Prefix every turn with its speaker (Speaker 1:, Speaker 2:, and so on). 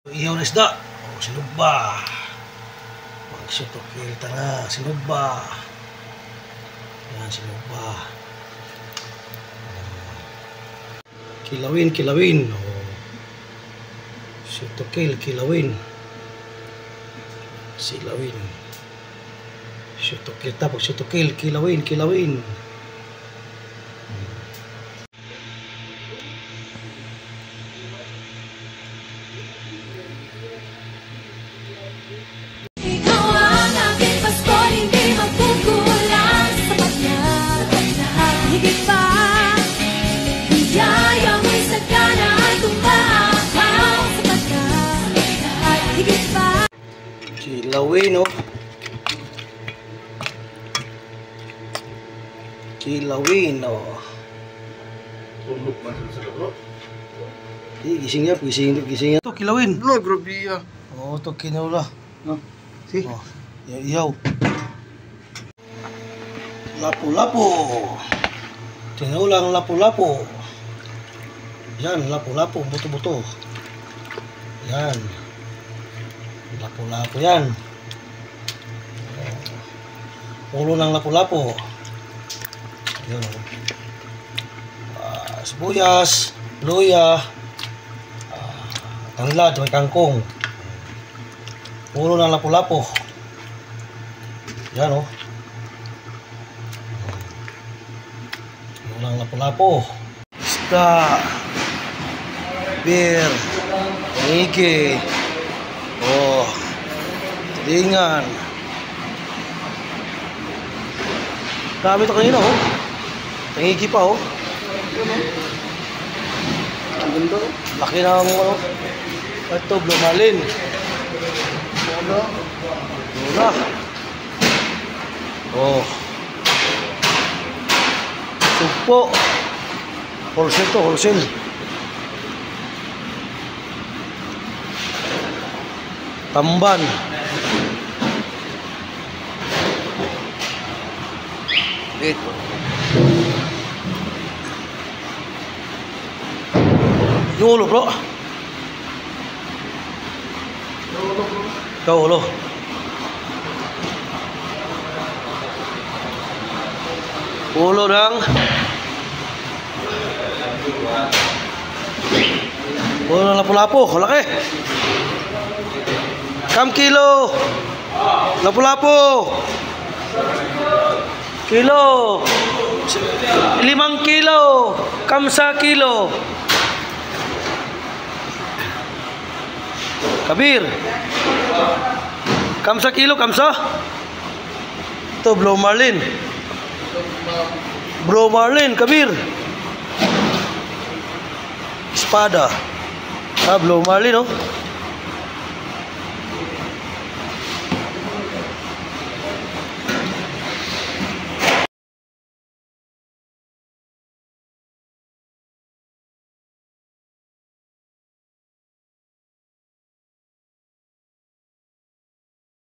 Speaker 1: Ihaw na isda. O, sinugba. Magsutokil ta na. Sinugba. Yan, sinugba. Kilawin, kilawin. O, sutokil, kilawin. Silawin. Sutokil tapos sutokil, kilawin, kilawin. Kilawin, oh. Kilawin, oh. Gising niya, gising niya. Ito, kilawin.
Speaker 2: Lo, grabe ya.
Speaker 1: Oh, ito, kinula.
Speaker 2: No. Si.
Speaker 1: Oh, ihaw. Lapu-lapu. Tinulang lapu-lapu. Yan, lapu-lapu, buto-buto. Yan. Lapu-lapu yan. Ulo ng lapu-lapu. Yun. Sibuyas, luya, tanglad, may kangkong. Ulo ng lapu-lapu. Yan, oh. Ulo ng lapu-lapu. Isda. Beer. Paniki. Oh, tingan. Dami ito kanina, oh. Tangigi pa, oh.
Speaker 2: Ang ganda, oh.
Speaker 1: Laki na mo, ano. Ito, blumalin. Luna. Oh. Sugpo. Wholesale to, wholesale. Tamban. Ito. Yung ulo, bro. Ikaw, ulo. Ulo ng ulo ng lapu-lapu. Laki. Kam kilo. Lapu-lapu. Kilo. 5 kilo. Kamsa kilo. Kabir. Kamsa kilo, kamsa. Ito, blow marlin. Blow marlin, kabir. Espada. Ah, blow marlin, oh.